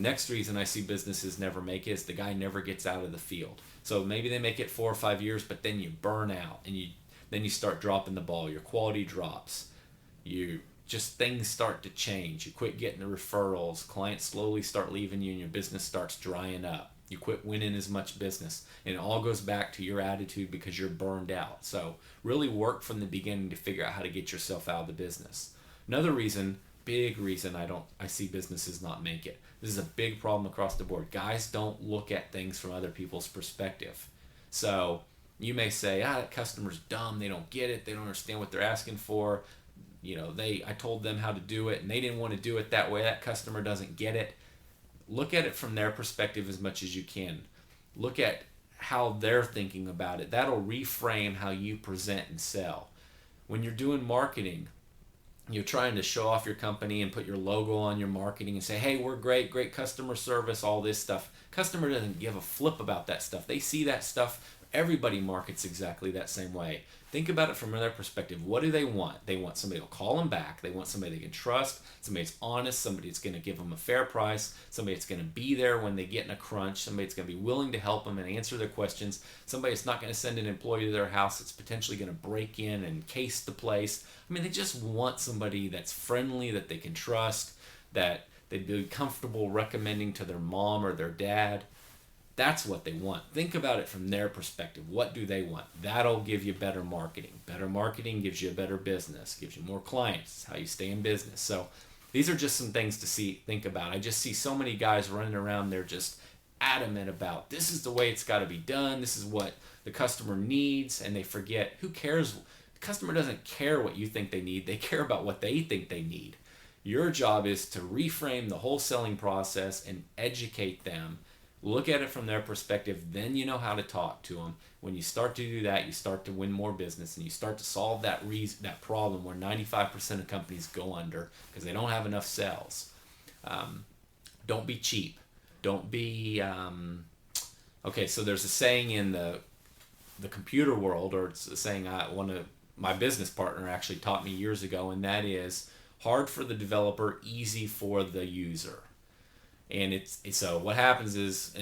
Next reason I see businesses never make it is the guy never gets out of the field. So maybe they make it 4 or 5 years, but then you burn out and you start dropping the ball. Your quality drops. You just things start to change. You quit getting the referrals. Clients slowly start leaving you, and your business starts drying up. You quit winning as much business, and it all goes back to your attitude because you're burned out. So really work from the beginning to figure out how to get yourself out of the business. Another reason, big reason I see businesses not make it. This is a big problem across the board. Guys don't look at things from other people's perspective. So you may say, that customer's dumb. They don't get it. They don't understand what they're asking for. I told them how to do it and they didn't want to do it that way. That customer doesn't get it. Look at it from their perspective as much as you can. Look at how they're thinking about it. That'll reframe how you present and sell. When you're doing marketing, you're trying to show off your company and put your logo on your marketing and say, hey, we're great customer service, all this stuff. Customer doesn't give a flip about that stuff. They see that stuff. Everybody markets exactly that same way. Think about it from their perspective. What do they want? They want somebody to call them back. They want somebody they can trust, somebody that's honest, somebody that's going to give them a fair price, somebody that's going to be there when they get in a crunch, somebody that's going to be willing to help them and answer their questions, somebody that's not going to send an employee to their house that's potentially going to break in and case the place. They just want somebody that's friendly, that they can trust, that they'd be comfortable recommending to their mom or their dad. That's what they want. Think about it from their perspective. What do they want? That'll give you better marketing. Better marketing gives you a better business, gives you more clients. It's how you stay in business. So these are just some things to think about. I just see so many guys running around. They're just adamant about this is the way it's got to be done. This is what the customer needs. And they forget, who cares? The customer doesn't care what you think they need. They care about what they think they need. Your job is to reframe the whole selling process and educate them. Look at it from their perspective, then you know how to talk to them. When you start to do that, you start to win more business and you start to solve that problem where 95% of companies go under because they don't have enough sales. Don't be cheap. Don't be... Okay, so there's a saying in the computer world, or it's a saying one of my business partner actually taught me years ago, and that is hard for the developer, easy for the user. And so what happens is,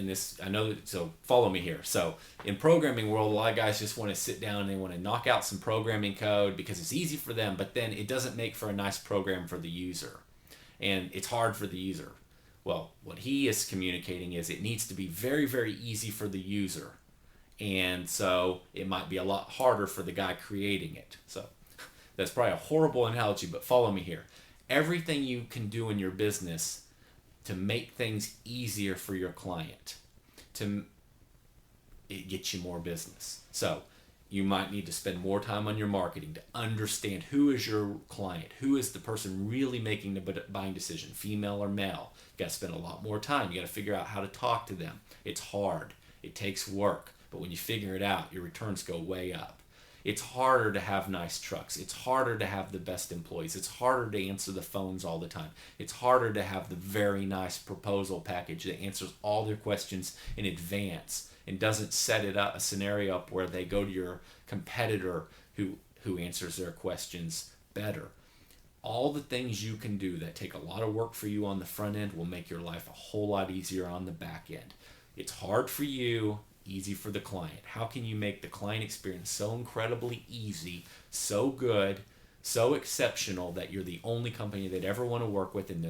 so follow me here. So in programming world, a lot of guys just want to sit down and they want to knock out some programming code because it's easy for them, but then it doesn't make for a nice program for the user. And it's hard for the user. Well, what he is communicating is it needs to be very, very easy for the user. And so it might be a lot harder for the guy creating it. So that's probably a horrible analogy, but follow me here. Everything you can do in your business to make things easier for your client, it gets you more business. So you might need to spend more time on your marketing to understand who is your client, who is the person really making the buying decision, female or male. You got to spend a lot more time. You got to figure out how to talk to them. It's hard. It takes work. But when you figure it out, your returns go way up. It's harder to have nice trucks. It's harder to have the best employees. It's harder to answer the phones all the time. It's harder to have the very nice proposal package that answers all their questions in advance and doesn't set it up a scenario up where they go to your competitor who answers their questions better. All the things you can do that take a lot of work for you on the front end will make your life a whole lot easier on the back end. It's hard for you, easy for the client. How can you make the client experience so incredibly easy, so good, so exceptional that you're the only company they'd ever want to work with, and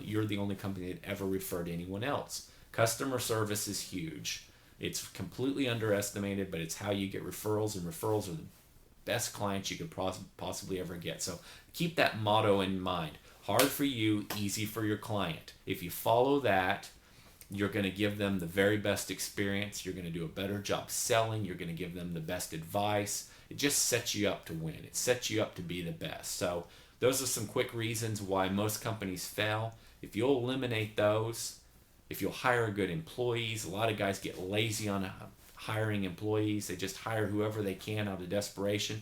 you're the only company they'd ever refer to anyone else? Customer service is huge. It's completely underestimated, but it's how you get referrals, and referrals are the best clients you could possibly ever get. So keep that motto in mind. Hard for you, easy for your client. If you follow that, you're going to give them the very best experience. You're going to do a better job selling. You're going to give them the best advice. It just sets you up to win. It sets you up to be the best. So those are some quick reasons why most companies fail. If you'll eliminate those, if you'll hire good employees, a lot of guys get lazy on hiring employees. They just hire whoever they can out of desperation.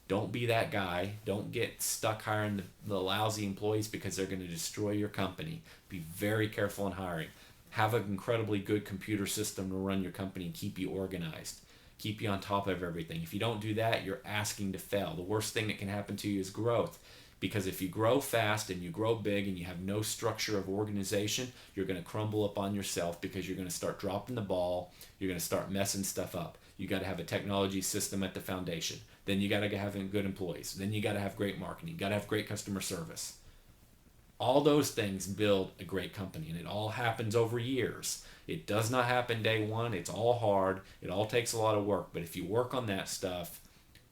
Don't be that guy. Don't get stuck hiring the lousy employees because they're going to destroy your company. Be very careful in hiring. Have an incredibly good computer system to run your company and keep you organized. Keep you on top of everything. If you don't do that, you're asking to fail. The worst thing that can happen to you is growth. Because if you grow fast and you grow big and you have no structure of organization, you're going to crumble upon yourself because you're going to start dropping the ball. You're going to start messing stuff up. You got to have a technology system at the foundation. Then you got to have good employees. Then you got to have great marketing. You got to have great customer service. All those things build a great company, and it all happens over years. It does not happen day one. It's all hard. It all takes a lot of work. But if you work on that stuff,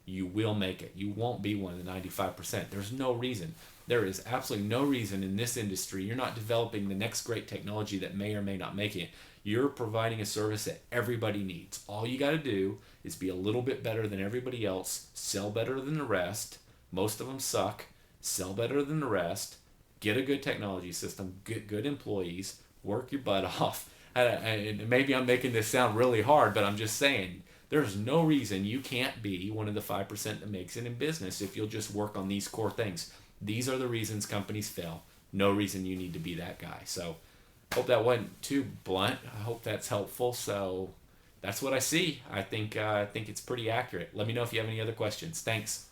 you will make it. You won't be one of the 95%. There's no reason. There is absolutely no reason in this industry you're not developing the next great technology that may or may not make it. You're providing a service that everybody needs. All you got to do is be a little bit better than everybody else, sell better than the rest. Most of them suck. Sell better than the rest. Get a good technology system. Get good employees. Work your butt off. And maybe I'm making this sound really hard, but I'm just saying, there's no reason you can't be one of the 5% that makes it in business if you'll just work on these core things. These are the reasons companies fail. No reason you need to be that guy. So hope that wasn't too blunt. I hope that's helpful. So that's what I see. I think it's pretty accurate. Let me know if you have any other questions. Thanks.